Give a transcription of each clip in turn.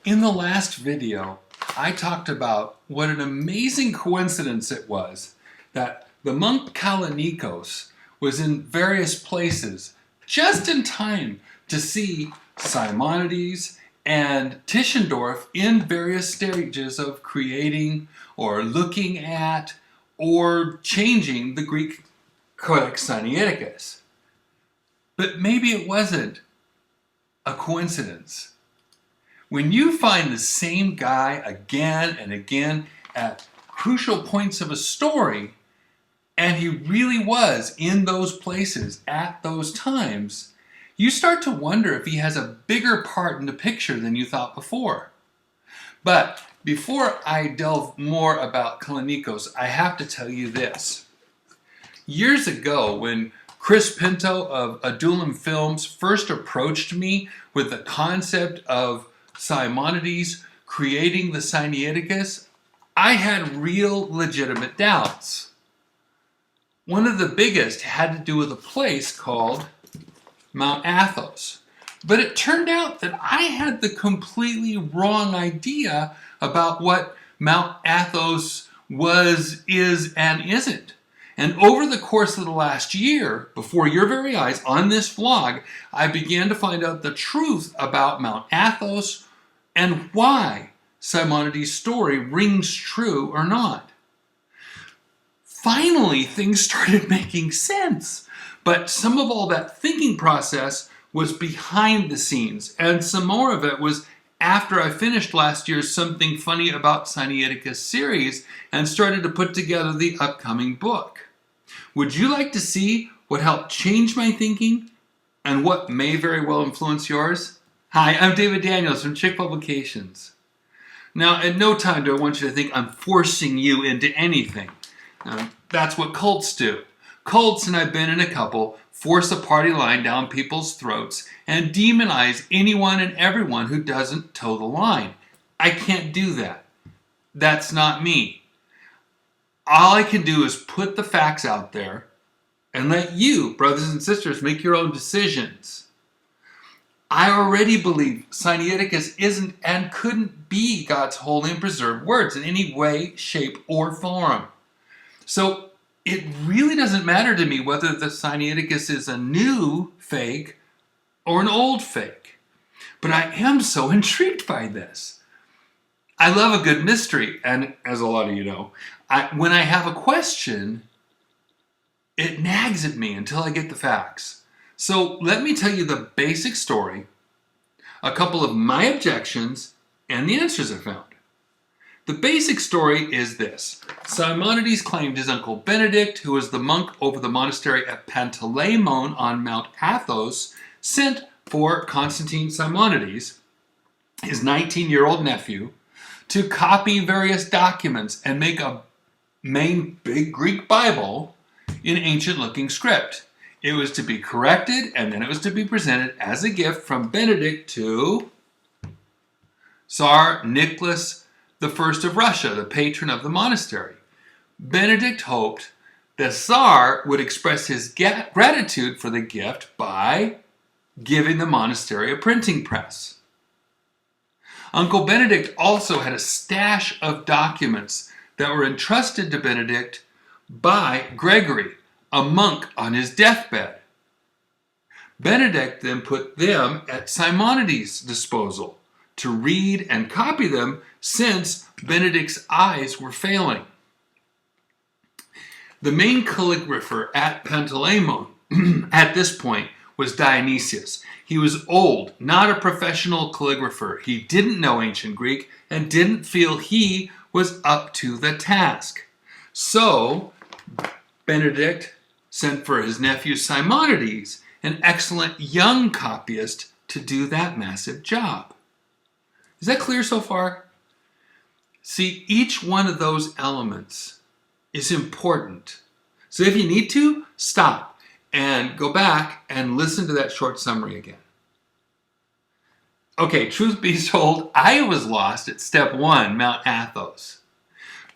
In the last video, I talked about what an amazing coincidence it was that the monk Sinaiticus was in various places just in time to see Simonides and Tischendorf in various stages of creating or looking at or changing the Greek Codex Sinaiticus. But maybe it wasn't a coincidence. When you find the same guy again and again at crucial points of a story, and he really was in those places at those times, you start to wonder if he has a bigger part in the picture than you thought before. But before I delve more about Sinaiticus, I have to tell you this. Years ago, when Chris Pinto of Adulam Films first approached me with the concept of Simonides creating the Sinaiticus, I had real legitimate doubts. One of the biggest had to do with a place called Mount Athos. But it turned out that I had the completely wrong idea about what Mount Athos was, is, and isn't. And over the course of the last year, before your very eyes, on this vlog, I began to find out the truth about Mount Athos and why Simonides' story rings true or not. Finally, things started making sense. But some of all that thinking process was behind the scenes, and some more of it was after I finished last year's Something Funny About Sinaiticus series and started to put together the upcoming book. Would you like to see what helped change my thinking and what may very well influence yours? Hi, I'm David Daniels from Chick Publications. Now, at no time do I want you to think I'm forcing you into anything. That's what cults do. Cults, and I've been in a couple, force a party line down people's throats and demonize anyone and everyone who doesn't toe the line. I can't do that. That's not me. All I can do is put the facts out there and let you, brothers and sisters, make your own decisions. I already believe Sinaiticus isn't and couldn't be God's holy and preserved words in any way, shape, or form. So it really doesn't matter to me whether the Sinaiticus is a new fake or an old fake. But I am so intrigued by this. I love a good mystery, and as a lot of you know, when I have a question, it nags at me until I get the facts. So let me tell you the basic story, a couple of my objections, and the answers I found. The basic story is this. Simonides claimed his uncle Benedict, who was the monk over the monastery at Panteleimon on Mount Athos, sent for Constantine Simonides, his 19-year-old nephew, to copy various documents and make a main big Greek Bible in ancient-looking script. It was to be corrected, and then it was to be presented as a gift from Benedict to Tsar Nicholas I of Russia, the patron of the monastery. Benedict hoped the Tsar would express his gratitude for the gift by giving the monastery a printing press. Uncle Benedict also had a stash of documents that were entrusted to Benedict by Gregory, a monk on his deathbed. Benedict then put them at Simonides' disposal to read and copy them since Benedict's eyes were failing. The main calligrapher at Panteleimon at this point was Dionysius. He was old, not a professional calligrapher. He didn't know ancient Greek and didn't feel he was up to the task. So Benedict sent for his nephew Simonides, an excellent young copyist, to do that massive job. Is that clear so far? See, each one of those elements is important. So if you need to, stop and go back and listen to that short summary again. Okay, truth be told, I was lost at step 1, Mount Athos.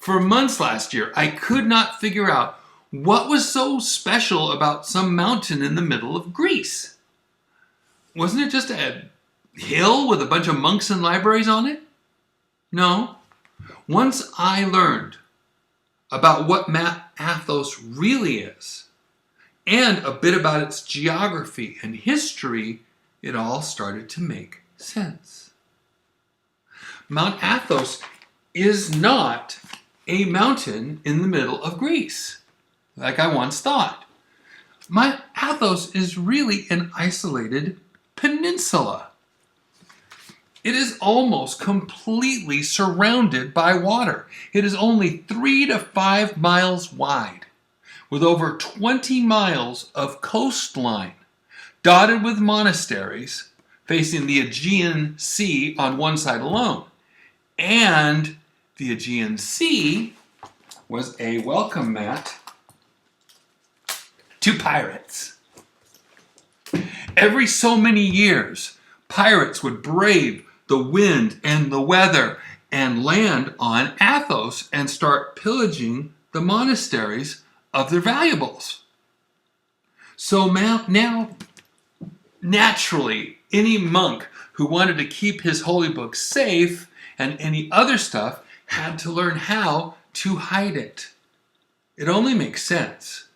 For months last year, I could not figure out what was so special about some mountain in the middle of Greece. Wasn't it just a hill with a bunch of monks and libraries on it? No. Once I learned about what Mount Athos really is, and a bit about its geography and history, it all started to make sense. Mount Athos is not a mountain in the middle of Greece, like I once thought. Mount Athos is really an isolated peninsula. It is almost completely surrounded by water. It is only 3 to 5 miles wide, with over 20 miles of coastline, dotted with monasteries facing the Aegean Sea on one side alone. And the Aegean Sea was a welcome mat to pirates. Every so many years, pirates would brave the wind and the weather and land on Athos and start pillaging the monasteries of their valuables. So now, naturally, any monk who wanted to keep his holy book safe and any other stuff had to learn how to hide it. It only makes sense.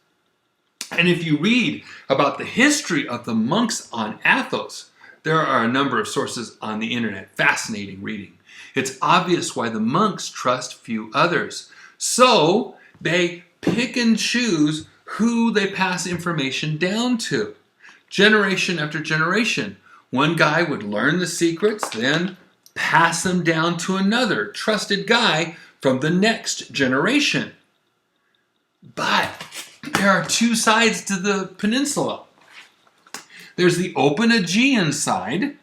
And if you read about the history of the monks on Athos, there are a number of sources on the internet. Fascinating reading. It's obvious why the monks trust few others. So they pick and choose who they pass information down to. Generation after generation. One guy would learn the secrets, then pass them down to another trusted guy from the next generation. But there are two sides to the peninsula. There's the open Aegean side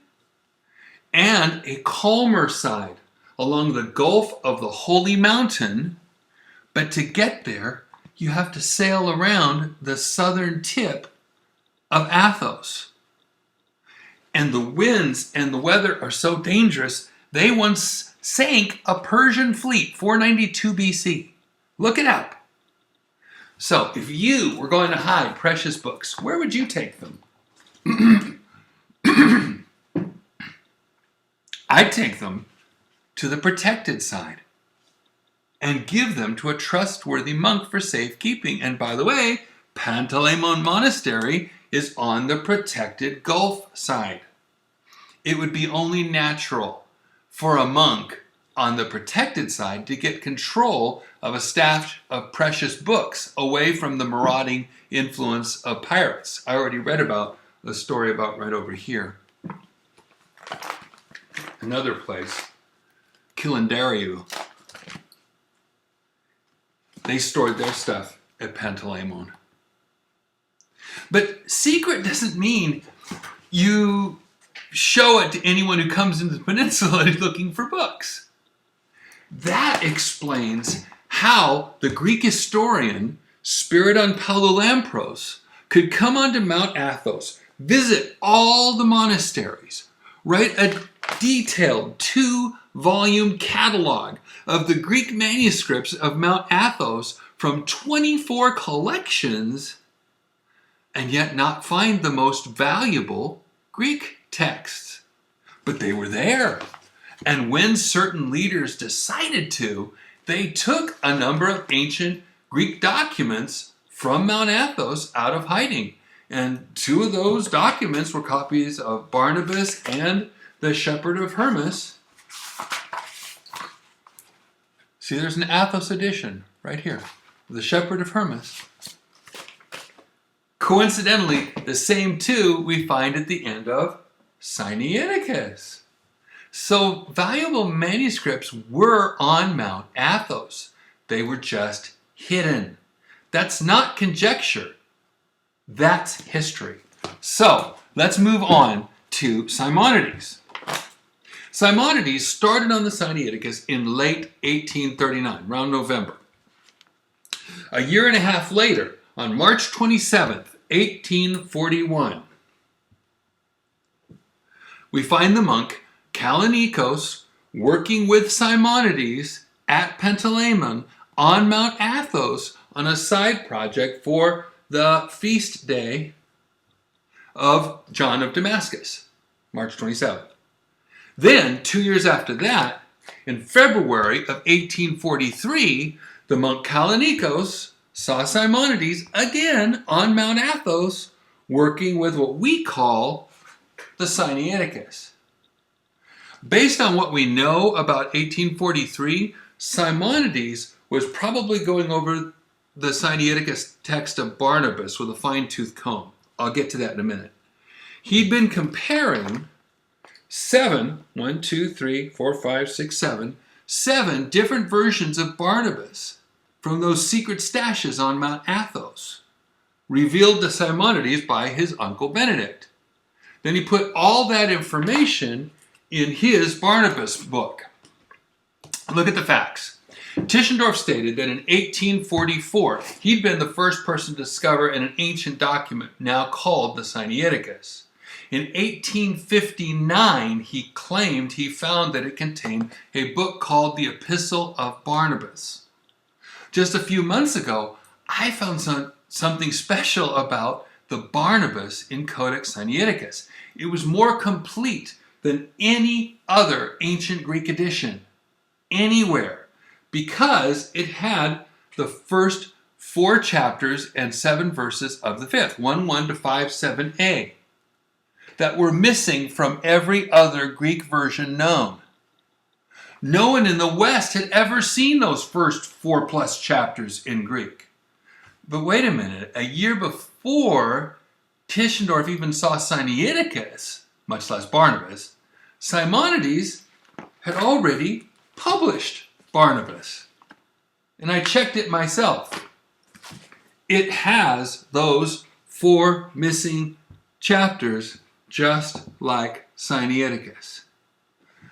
and a calmer side along the Gulf of the Holy Mountain. But to get there, you have to sail around the southern tip of Athos. And the winds and the weather are so dangerous, they once sank a Persian fleet, 492 BC. Look it up. So, if you were going to hide precious books, where would you take them? I'd take them to the protected side and give them to a trustworthy monk for safekeeping. And by the way, Panteleimon Monastery is on the protected Gulf side. It would be only natural for a monk on the protected side to get control of a stash of precious books away from the marauding influence of pirates. I already read about the story about right over here. Another place, Kilindario. They stored their stuff at Panteleimon. But secret doesn't mean you show it to anyone who comes into the peninsula looking for books. That explains how the Greek historian Spiridon Paulolampros could come onto Mount Athos, visit all the monasteries, write a detailed 2-volume catalog of the Greek manuscripts of Mount Athos from 24 collections, and yet not find the most valuable Greek texts. But they were there. And when certain leaders decided to, they took a number of ancient Greek documents from Mount Athos out of hiding. And 2 of those documents were copies of Barnabas and the Shepherd of Hermas. See, there's an Athos edition right here. The Shepherd of Hermas. Coincidentally, the same 2 we find at the end of Sinaiticus. So valuable manuscripts were on Mount Athos. They were just hidden. That's not conjecture. That's history. So let's move on to Simonides. Simonides started on the Sinaiticus in late 1839, around November. A year and a half later, on March 27th, 1841, we find the monk Kallinikos working with Simonides at Panteleimon on Mount Athos on a side project for the feast day of John of Damascus, March 27th. Then, 2 years after that, in February of 1843, the monk Sinaiticus saw Simonides again on Mount Athos working with what we call the Sinaiticus. Based on what we know about 1843, Simonides was probably going over the Sinaiticus text of Barnabas with a fine-tooth comb. I'll get to that in a minute. He'd been comparing seven different versions of Barnabas from those secret stashes on Mount Athos, revealed to Simonides by his uncle Benedict. Then he put all that information in his Barnabas book. Look at the facts. Tischendorf stated that in 1844, he'd been the first person to discover in an ancient document now called the Sinaiticus. In 1859, he claimed he found that it contained a book called the Epistle of Barnabas. Just a few months ago, I found something special about the Barnabas in Codex Sinaiticus. It was more complete than any other ancient Greek edition anywhere because it had the first 4 chapters and 7 verses of the 5th, 1:1 to 5:7a, that were missing from every other Greek version known. No one in the West had ever seen those first 4+ chapters in Greek. But wait a minute, a year before Tischendorf even saw Sinaiticus, much less Barnabas, Simonides had already published Barnabas. And I checked it myself. It has those 4 missing chapters just like Sinaiticus.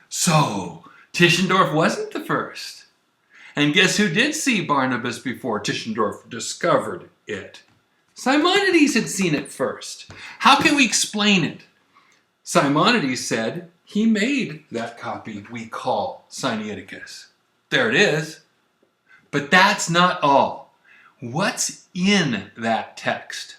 So, Tischendorf wasn't the first. And guess who did see Barnabas before Tischendorf discovered it? Simonides had seen it first. How can we explain it? Simonides said he made that copy we call Sinaiticus. There it is. But that's not all. What's in that text?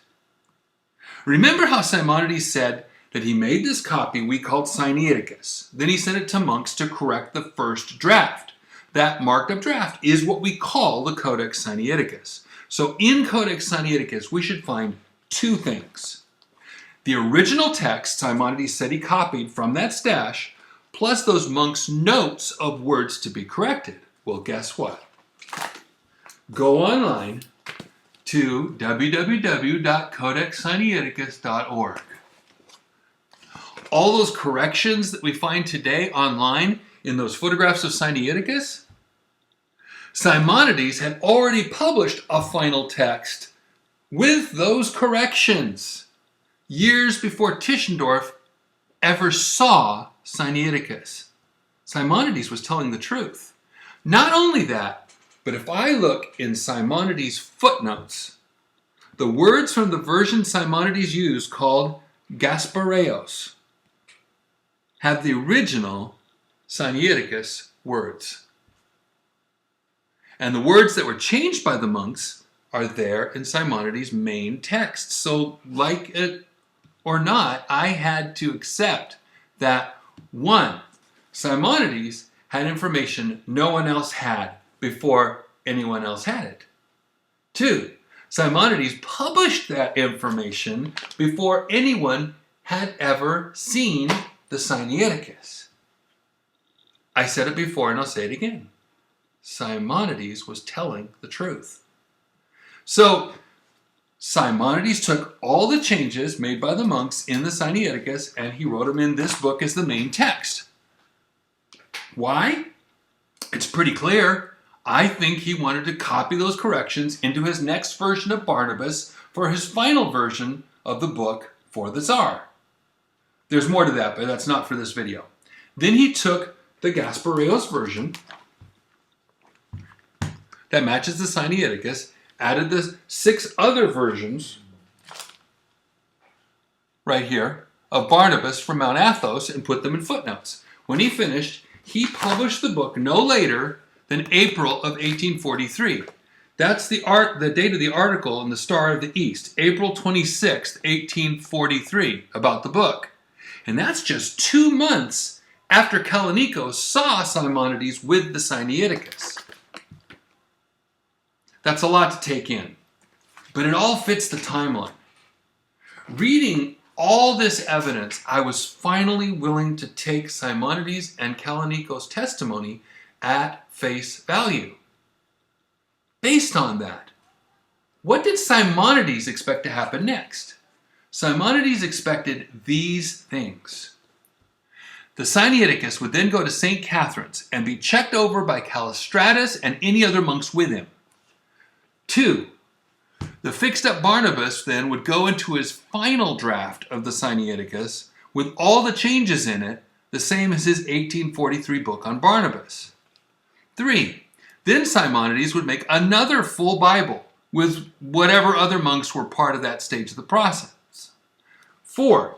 Remember how Simonides said that he made this copy we called Sinaiticus. Then he sent it to monks to correct the first draft. That marked up draft is what we call the Codex Sinaiticus. So in Codex Sinaiticus, we should find 2 things. The original text Simonides said he copied from that stash, plus those monks' notes of words to be corrected. Well, guess what? Go online to www.codexsinaiticus.org. All those corrections that we find today online in those photographs of Sinaiticus, Simonides had already published a final text with those corrections years before Tischendorf ever saw Sinaiticus. Simonides was telling the truth. Not only that, but if I look in Simonides' footnotes, the words from the version Simonides used called Gaspareos have the original Sinaiticus words. And the words that were changed by the monks are there in Simonides' main text. So, like it or not, I had to accept that 1, Simonides had information no one else had before anyone else had it. 2, Simonides published that information before anyone had ever seen the Sinaiticus. I said it before and I'll say it again. Simonides was telling the truth. So, Simonides took all the changes made by the monks in the Sinaiticus and he wrote them in this book as the main text. Why? It's pretty clear. I think he wanted to copy those corrections into his next version of Barnabas for his final version of the book for the Tsar. There's more to that, but that's not for this video. Then he took the Gaspareos version that matches the Sinaiticus, added the 6 other versions right here of Barnabas from Mount Athos and put them in footnotes. When he finished, he published the book no later than April of 1843. That's the date of the article in the Star of the East, April 26th, 1843, about the book. And that's just 2 months after Callinicos saw Simonides with the Sinaiticus. That's a lot to take in, but it all fits the timeline. Reading all this evidence, I was finally willing to take Simonides and Callinicos' testimony at face value. Based on that, what did Simonides expect to happen next? Simonides expected these things. The Sinaiticus would then go to St. Catherine's and be checked over by Callistratus and any other monks with him. 2. The fixed-up Barnabas then would go into his final draft of the Sinaiticus with all the changes in it, the same as his 1843 book on Barnabas. 3. Then Simonides would make another full Bible with whatever other monks were part of that stage of the process. 4.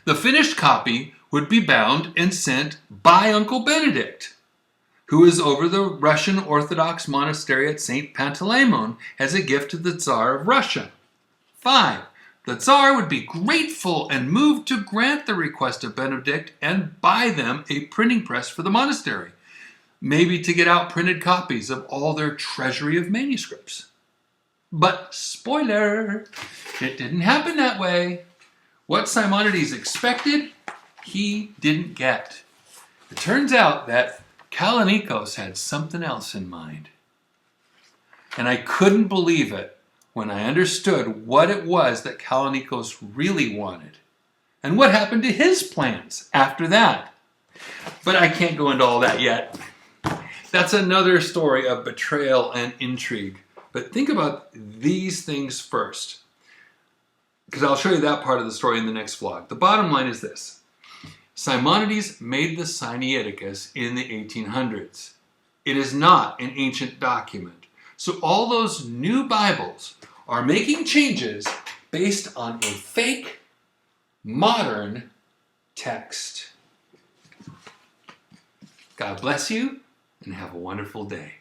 The finished copy would be bound and sent by Uncle Benedict, who is over the Russian Orthodox monastery at St. Panteleimon as a gift to the Tsar of Russia. 5. The Tsar would be grateful and moved to grant the request of Benedict and buy them a printing press for the monastery, maybe to get out printed copies of all their treasury of manuscripts. But, spoiler, it didn't happen that way. What Simonides expected, he didn't get. It turns out that Callinicos had something else in mind. And I couldn't believe it when I understood what it was that Callinicos really wanted and what happened to his plans after that. But I can't go into all that yet. That's another story of betrayal and intrigue. But think about these things first, because I'll show you that part of the story in the next vlog. The bottom line is this. Simonides made the Sinaiticus in the 1800s. It is not an ancient document. So all those new Bibles are making changes based on a fake, modern text. God bless you and have a wonderful day.